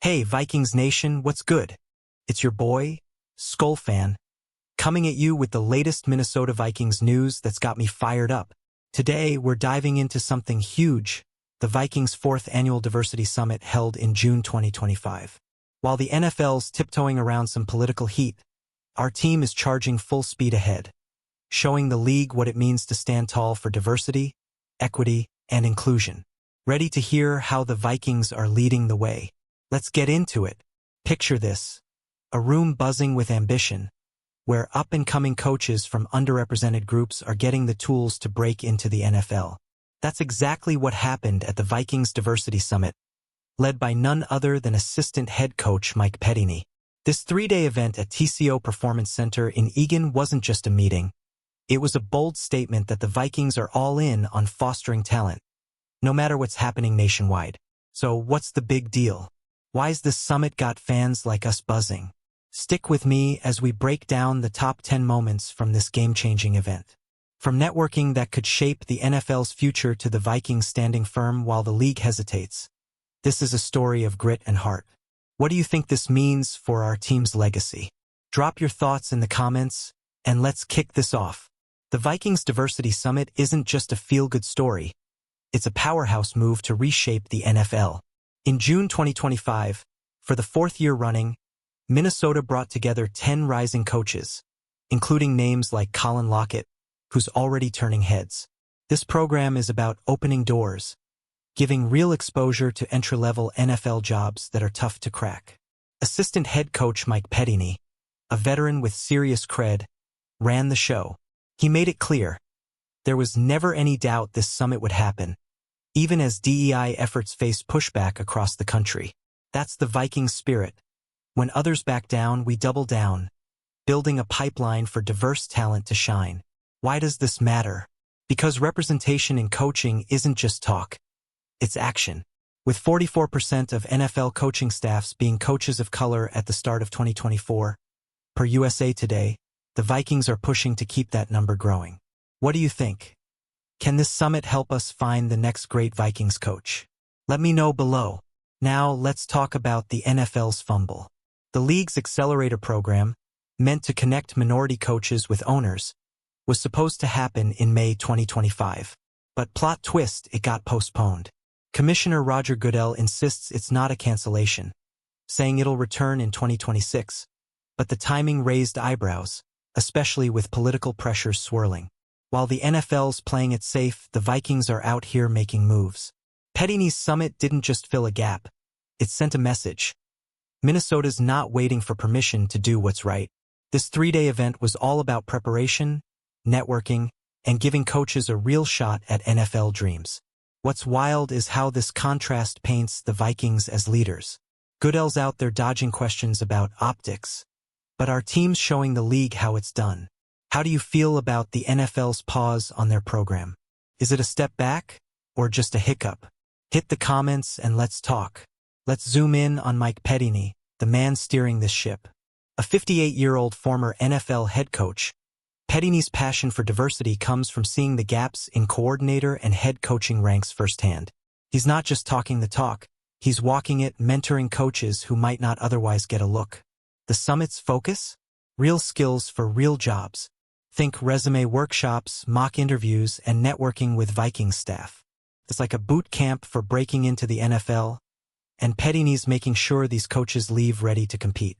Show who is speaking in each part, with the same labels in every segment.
Speaker 1: Hey, Vikings Nation, what's good? It's your boy, Skull Fan, coming at you with the latest Minnesota Vikings news that's got me fired up. Today, we're diving into something huge, the Vikings' 4th Annual Diversity Summit held in June 2025. While the NFL's tiptoeing around some political heat, our team is charging full speed ahead, showing the league what it means to stand tall for diversity, equity, and inclusion. Ready to hear how the Vikings are leading the way? Let's get into it. Picture this, a room buzzing with ambition, where up-and-coming coaches from underrepresented groups are getting the tools to break into the NFL. That's exactly what happened at the Vikings Diversity Summit, led by none other than assistant head coach Mike Pettine. This 3-day event at TCO Performance Center in Eagan wasn't just a meeting. It was a bold statement that the Vikings are all in on fostering talent, no matter what's happening nationwide. So what's the big deal? Why's this summit got fans like us buzzing? Stick with me as we break down the top 10 moments from this game-changing event. From networking that could shape the NFL's future to the Vikings standing firm while the league hesitates, this is a story of grit and heart. What do you think this means for our team's legacy? Drop your thoughts in the comments, and let's kick this off. The Vikings Diversity Summit isn't just a feel-good story. It's a powerhouse move to reshape the NFL. In June 2025, for the 4th year running, Minnesota brought together 10 rising coaches, including names like Colin Lockett, who's already turning heads. This program is about opening doors, giving real exposure to entry-level NFL jobs that are tough to crack. Assistant head coach Mike Pettine, a veteran with serious cred, ran the show. He made it clear, there was never any doubt this summit would happen, even as DEI efforts faced pushback across the country. That's the Vikings spirit. When others back down, we double down, building a pipeline for diverse talent to shine. Why does this matter? Because representation in coaching isn't just talk, it's action. With 44% of NFL coaching staffs being coaches of color at the start of 2024, per USA Today, the Vikings are pushing to keep that number growing. What do you think? Can this summit help us find the next great Vikings coach? Let me know below. Now let's talk about the NFL's Fumble. The league's accelerator program, meant to connect minority coaches with owners, was supposed to happen in May 2025. But plot twist, it got postponed. Commissioner Roger Goodell insists it's not a cancellation, saying it'll return in 2026. But the timing raised eyebrows, especially with political pressures swirling. While the NFL's playing it safe, the Vikings are out here making moves. Pettine's summit didn't just fill a gap, it sent a message. Minnesota's not waiting for permission to do what's right. This 3-day event was all about preparation, networking, and giving coaches a real shot at NFL dreams. What's wild is how this contrast paints the Vikings as leaders. Goodell's out there dodging questions about optics, but our team's showing the league how it's done. How do you feel about the NFL's pause on their program? Is it a step back, or just a hiccup? Hit the comments and let's talk. Let's zoom in on Mike Pettine, the man steering this ship. A 58-year-old former NFL head coach, Pettine's passion for diversity comes from seeing the gaps in coordinator and head coaching ranks firsthand. He's not just talking the talk, he's walking it, mentoring coaches who might not otherwise get a look. The summit's focus? Real skills for real jobs. Think resume workshops, mock interviews, and networking with Vikings staff. It's like a boot camp for breaking into the NFL, and Pettine's making sure these coaches leave ready to compete.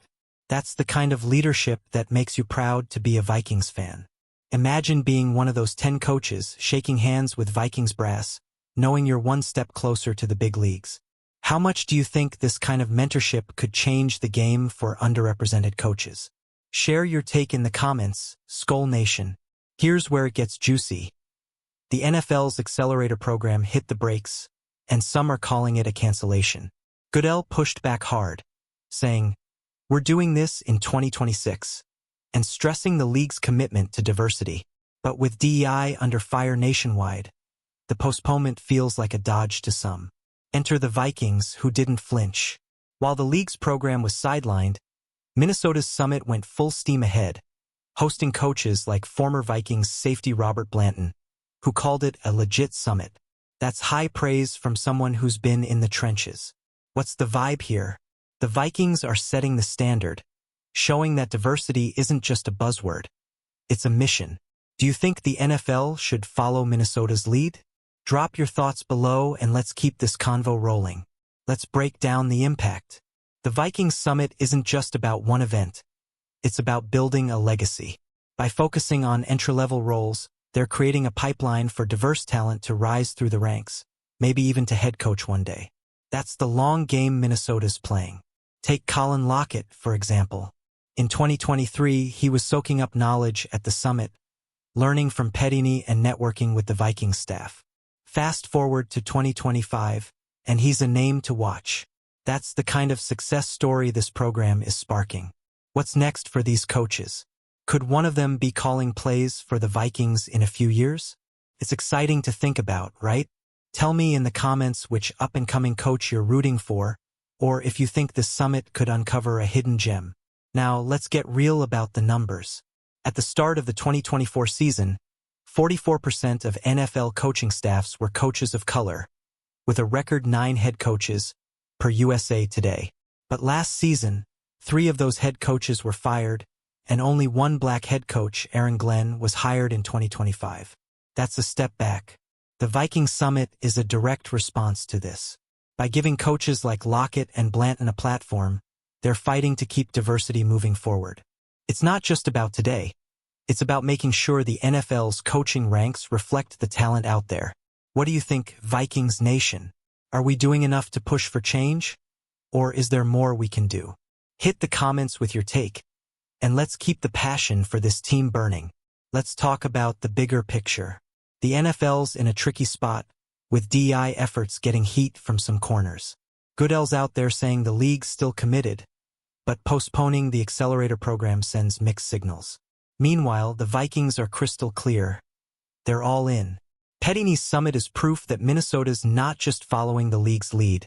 Speaker 1: That's the kind of leadership that makes you proud to be a Vikings fan. Imagine being one of those 10 coaches shaking hands with Vikings brass, knowing you're one step closer to the big leagues. How much do you think this kind of mentorship could change the game for underrepresented coaches? Share your take in the comments, Skull Nation. Here's where it gets juicy. The NFL's accelerator program hit the brakes, and some are calling it a cancellation. Goodell pushed back hard, saying, "We're doing this in 2026, and stressing the league's commitment to diversity. But with DEI under fire nationwide, the postponement feels like a dodge to some. Enter the Vikings, who didn't flinch. While the league's program was sidelined, Minnesota's summit went full steam ahead, hosting coaches like former Vikings safety Robert Blanton, who called it a legit summit. That's high praise from someone who's been in the trenches. What's the vibe here? The Vikings are setting the standard, showing that diversity isn't just a buzzword. It's a mission. Do you think the NFL should follow Minnesota's lead? Drop your thoughts below and let's keep this convo rolling. Let's break down the impact. The Vikings Summit isn't just about one event. It's about building a legacy. By focusing on entry-level roles, they're creating a pipeline for diverse talent to rise through the ranks, maybe even to head coach one day. That's the long game Minnesota's playing. Take Colin Lockett, for example. In 2023, he was soaking up knowledge at the summit, learning from Petini and networking with the Vikings staff. Fast forward to 2025, and he's a name to watch. That's the kind of success story this program is sparking. What's next for these coaches? Could one of them be calling plays for the Vikings in a few years? It's exciting to think about, right? Tell me in the comments which up-and-coming coach you're rooting for, or if you think this summit could uncover a hidden gem. Now, let's get real about the numbers. At the start of the 2024 season, 44% of NFL coaching staffs were coaches of color, with a record 9 head coaches, per USA Today. But last season, 3 of those head coaches were fired, and only 1 black head coach, Aaron Glenn, was hired in 2025. That's a step back. The Vikings Summit is a direct response to this. By giving coaches like Lockett and Blanton a platform, they're fighting to keep diversity moving forward. It's not just about today. It's about making sure the NFL's coaching ranks reflect the talent out there. What do you think, Vikings Nation? Are we doing enough to push for change? Or is there more we can do? Hit the comments with your take. And let's keep the passion for this team burning. Let's talk about the bigger picture. The NFL's in a tricky spot, with DEI efforts getting heat from some corners. Goodell's out there saying the league's still committed, but postponing the accelerator program sends mixed signals. Meanwhile, the Vikings are crystal clear. They're all in. Petini's summit is proof that Minnesota's not just following the league's lead.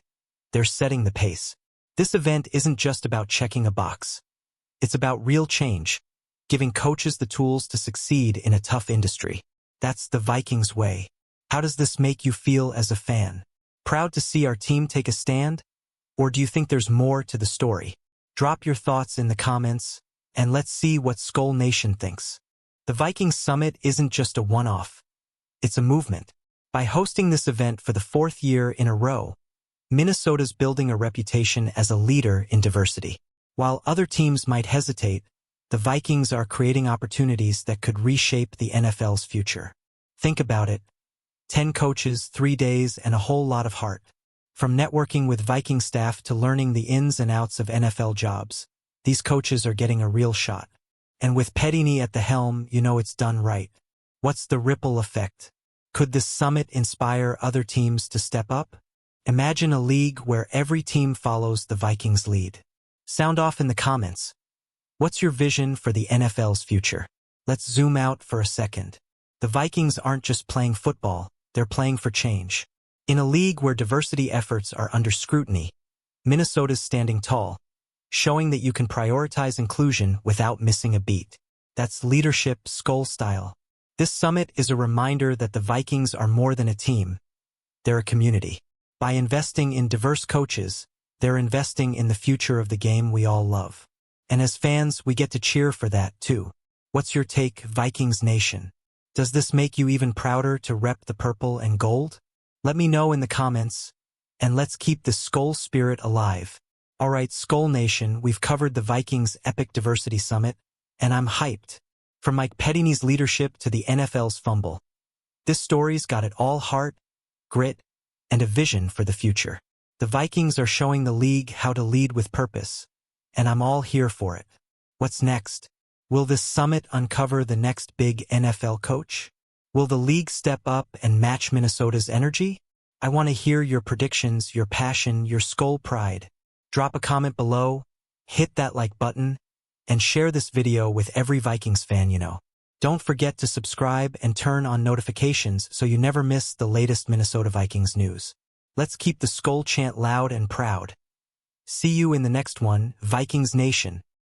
Speaker 1: They're setting the pace. This event isn't just about checking a box. It's about real change, giving coaches the tools to succeed in a tough industry. That's the Vikings way. How does this make you feel as a fan? Proud to see our team take a stand? Or do you think there's more to the story? Drop your thoughts in the comments, and let's see what Skol Nation thinks. The Vikings Summit isn't just a one-off. It's a movement. By hosting this event for the 4th year in a row, Minnesota's building a reputation as a leader in diversity. While other teams might hesitate, the Vikings are creating opportunities that could reshape the NFL's future. Think about it. 10 coaches, 3 days, and a whole lot of heart. From networking with Viking staff to learning the ins and outs of NFL jobs, these coaches are getting a real shot. And with Petini at the helm, you know it's done right. What's the ripple effect? Could this summit inspire other teams to step up? Imagine a league where every team follows the Vikings' lead. Sound off in the comments. What's your vision for the NFL's future? Let's zoom out for a second. The Vikings aren't just playing football, they're playing for change. In a league where diversity efforts are under scrutiny, Minnesota's standing tall, showing that you can prioritize inclusion without missing a beat. That's leadership Skol style. This summit is a reminder that the Vikings are more than a team. They're a community. By investing in diverse coaches, they're investing in the future of the game we all love. And as fans, we get to cheer for that too. What's your take, Vikings Nation? Does this make you even prouder to rep the purple and gold? Let me know in the comments, and let's keep the Skol spirit alive. Alright, Skol Nation, we've covered the Vikings' epic diversity summit, and I'm hyped. From Mike Petini's leadership to the NFL's fumble. This story's got it all: heart, grit, and a vision for the future. The Vikings are showing the league how to lead with purpose, and I'm all here for it. What's next? Will this summit uncover the next big NFL coach? Will the league step up and match Minnesota's energy? I want to hear your predictions, your passion, your Skol pride. Drop a comment below, hit that like button, and share this video with every Vikings fan you know. Don't forget to subscribe and turn on notifications so you never miss the latest Minnesota Vikings news. Let's keep the Skol chant loud and proud. See you in the next one, Vikings Nation.